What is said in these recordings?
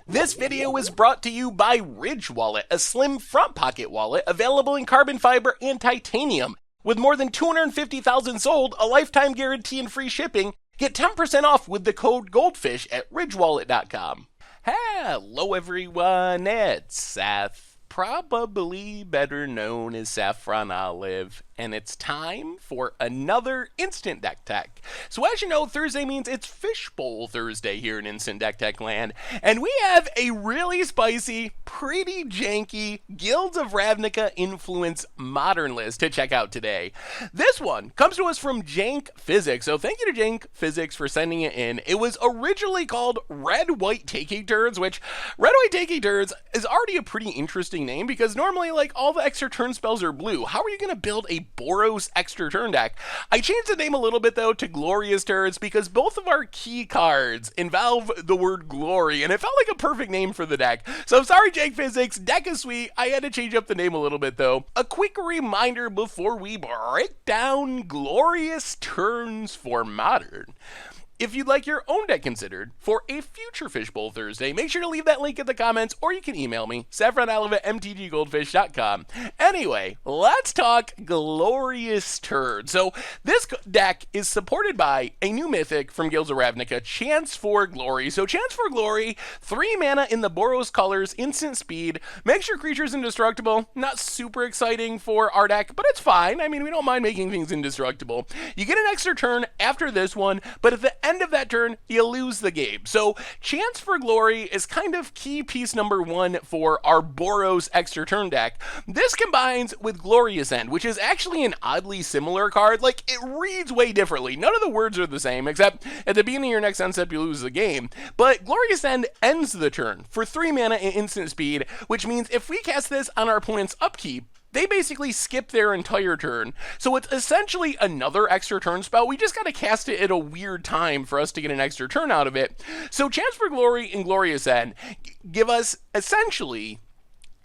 This video is brought to you by Ridge Wallet, a slim front pocket wallet available in carbon fiber and titanium. With more than 250,000 sold, a lifetime guarantee and free shipping, get 10% off with the code GOLDFISH at ridgewallet.com. Hello everyone, it's Seth, probably better known as Saffron Olive, and it's time for another Instant Deck Tech. So as you know, Thursday means it's Fishbowl Thursday here in Instant Deck Tech land, and we have a really spicy, pretty janky Guilds of Ravnica influence modern list to check out today. This one comes to us from Jank Physics, so thank you to Jank Physics for sending it in. It was originally called Red White Taking Turns, which Red White Taking Turns is already a pretty interesting name because normally like all the extra turn spells are blue. How are you going to build a Boros extra turn deck? I changed the name a little bit though to Glorious Turns because both of our key cards involve the word glory and it felt like a perfect name for the deck. So sorry Jake Physics, deck is sweet. I had to change up the name a little bit though. A quick reminder before we break down Glorious Turns for Modern. If you'd like your own deck considered for a future Fishbowl Thursday, make sure to leave that link in the comments, or you can email me, saffronolive@mtggoldfish.com. Anyway, let's talk Glorious Turn. So this deck is supported by a new mythic from Guilds of Ravnica, Chance for Glory. So Chance for Glory, 3 mana in the Boros colors, instant speed, makes your creatures indestructible. Not super exciting for our deck, but it's fine. I mean, we don't mind making things indestructible. You get an extra turn after this one, but at the end of that turn, you lose the game. So Chance for Glory is kind of key piece number 1 for our Boros extra turn deck. This combines with Glorious End, which is actually an oddly similar card. Like, it reads way differently. None of the words are the same, except at the beginning of your next end step, you lose the game. But Glorious End ends the turn for 3 mana and instant speed, which means if we cast this on our opponent's upkeep, they basically skip their entire turn. So it's essentially another extra turn spell. We just gotta cast it at a weird time for us to get an extra turn out of it. So Chance for Glory and Glorious End give us essentially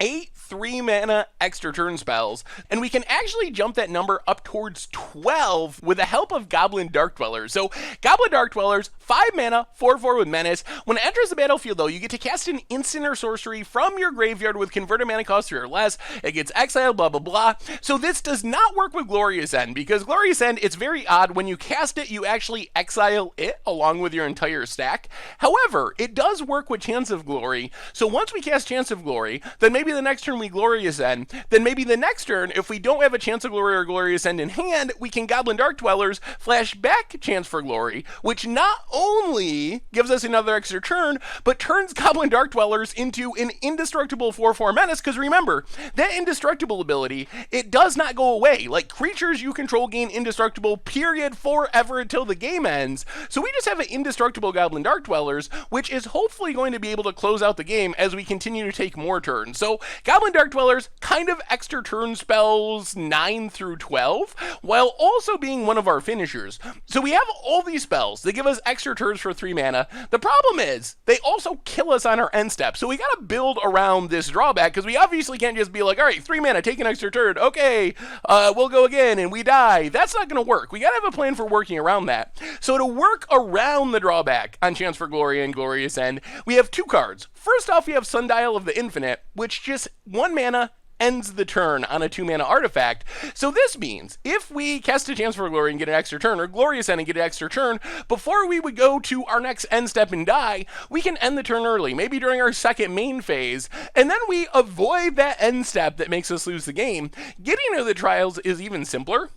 8 3-mana extra turn spells, and we can actually jump that number up towards 12 with the help of Goblin Dark Dwellers. So Goblin Dark Dwellers, 5 mana, 4/4 with Menace. When it enters the battlefield though, you get to cast an instant or sorcery from your graveyard with converted mana cost 3 or less. It gets exiled, blah blah blah. So this does not work with Glorious End, because Glorious End, it's very odd. When you cast it, you actually exile it along with your entire stack. However, it does work with Chance of Glory. So once we cast Chance of Glory, then maybe the next turn we Glorious End, then maybe the next turn, if we don't have a Chance of Glory or Glorious End in hand, we can Goblin Dark Dwellers, flash back Chance for Glory, which not only gives us another extra turn, but turns Goblin Dark Dwellers into an indestructible 4/4 menace, because remember, that indestructible ability, it does not go away. Like, creatures you control gain indestructible, period, forever until the game ends. So we just have an indestructible Goblin Dark Dwellers, which is hopefully going to be able to close out the game as we continue to take more turns. So Goblin Dark Dwellers, kind of extra turn spells 9 through 12, while also being one of our finishers. So we have all these spells. They give us extra turns for 3 mana. The problem is, they also kill us on our end step. So we gotta build around this drawback, because we obviously can't just be like, all right, 3 mana, take an extra turn. Okay, we'll go again, and we die. That's not gonna work. We gotta have a plan for working around that. So to work around the drawback on Chance for Glory and Glorious End, we have 2 cards. First off, we have Sundial of the Infinite, which just 1 mana ends the turn on a 2-mana artifact. So this means if we cast a Chance for Glory and get an extra turn, or Glorious End and get an extra turn, before we would go to our next end step and die, we can end the turn early, maybe during our second main phase, and then we avoid that end step that makes us lose the game. Getting into the trials is even simpler.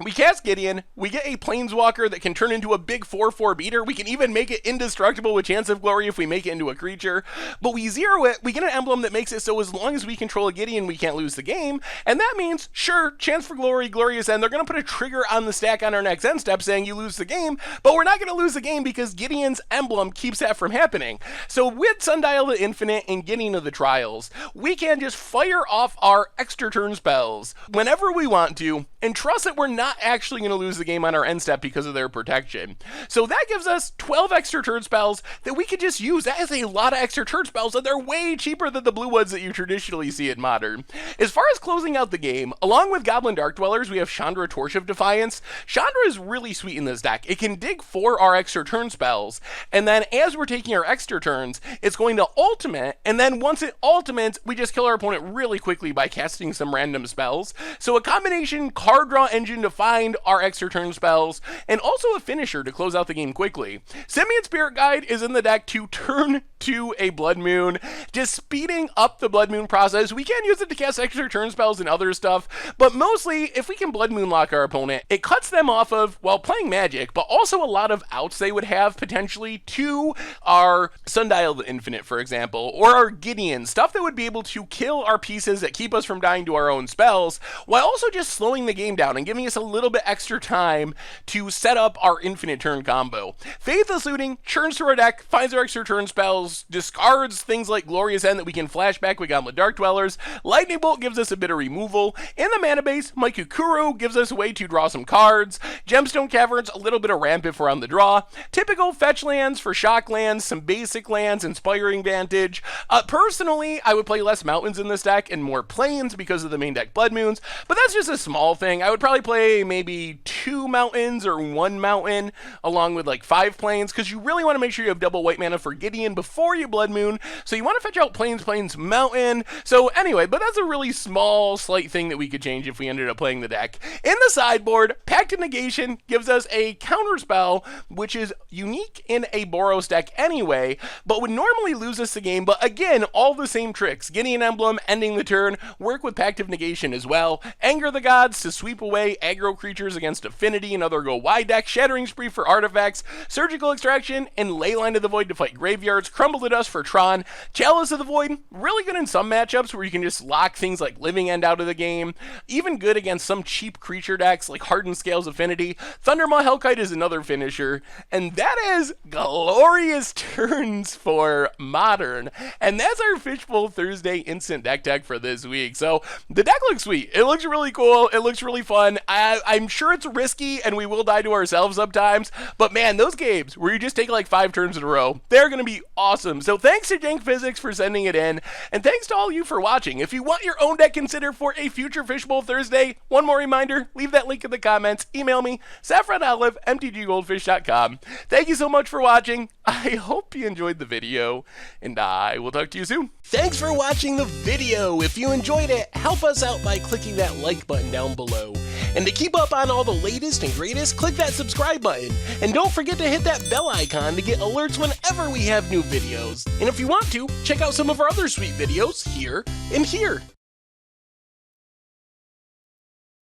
We cast Gideon, we get a Planeswalker that can turn into a big 4/4 beater. We can even make it indestructible with Chance of Glory if we make it into a creature. But we zero it, we get an emblem that makes it so as long as we control a Gideon, we can't lose the game. And that means, sure, Chance for Glory, Glorious End, they're going to put a trigger on the stack on our next end step saying you lose the game, but we're not going to lose the game because Gideon's emblem keeps that from happening. So with Sundial the Infinite and Gideon of the Trials, we can just fire off our extra turn spells whenever we want to, and trust that we're not not actually going to lose the game on our end step because of their protection. So that gives us 12 extra turn spells that we could just use. That is a lot of extra turn spells, and they're way cheaper than the blue ones that you traditionally see in Modern. As far as closing out the game, along with Goblin Dark Dwellers, we have Chandra Torch of Defiance. Chandra is really sweet in this deck. It can dig for our extra turn spells, and then as we're taking our extra turns, it's going to ultimate, and then once it ultimates, we just kill our opponent really quickly by casting some random spells. So a combination card draw engine to find our extra turn spells, and also a finisher to close out the game quickly. Simian Spirit Guide is in the deck to turn to a Blood Moon, just speeding up the Blood Moon process. We can use it to cast extra turn spells and other stuff, but mostly, if we can Blood Moon lock our opponent, it cuts them off of, well, playing Magic, but also a lot of outs they would have potentially to our Sundial of the Infinite, for example, or our Gideon, stuff that would be able to kill our pieces that keep us from dying to our own spells, while also just slowing the game down and giving us a little bit extra time to set up our infinite turn combo. Faithless Looting churns through our deck, finds our extra turn spells, discards things like Glorious End that we can flashback with Goblin Dark Dwellers. Lightning Bolt gives us a bit of removal. In the mana base, Maikukuru gives us a way to draw some cards. Gemstone Caverns, a little bit of ramp if we're on the draw. Typical fetch lands for shock lands, some basic lands, Inspiring Vantage. Personally, I would play less mountains in this deck and more plains because of the main deck Blood Moons, but that's just a small thing. I would probably play maybe 2 mountains or 1 mountain along with like 5 plains, because you really want to make sure you have double white mana for Gideon before you Blood Moon, so you want to fetch out plains, mountain. So anyway, but that's a really small, slight thing that we could change if we ended up playing the deck. In the sideboard, Pact of Negation gives us a counter spell, which is unique in a Boros deck anyway, but would normally lose us the game. But again, all the same tricks. Gideon Emblem, ending the turn, work with Pact of Negation as well. Anger the Gods to sweep away aggro creatures against Affinity and other go wide decks. Shattering Spree for artifacts. Surgical Extraction and Leyline of the Void to fight graveyards. Crumble to Dust for Tron. Chalice of the Void, really good in some matchups where you can just lock things like Living End out of the game. Even good against some cheap creature decks like Hardened Scales Affinity. Thundermaw Hellkite is another finisher. And that is glorious turns for Modern. And that's our Fishbowl Thursday instant deck tech for this week. So the deck looks sweet. It looks really cool. It looks really fun. I'm sure it's risky and we will die to ourselves sometimes. But man, those games where you just take like 5 turns in a row, they're going to be awesome. So thanks to Jank Physics for sending it in. And thanks to all you for watching. If you want your own deck considered for a future Fishbowl Thursday, one more reminder, leave that link in the comments. Email me, saffronolive@mtggoldfish.com. Thank you so much for watching. I hope you enjoyed the video, and I will talk to you soon. Thanks for watching the video. If you enjoyed it, help us out by clicking that like button down below. And to keep up on all the latest and greatest, click that subscribe button. And don't forget to hit that bell icon to get alerts whenever we have new videos. And if you want to, check out some of our other sweet videos here and here.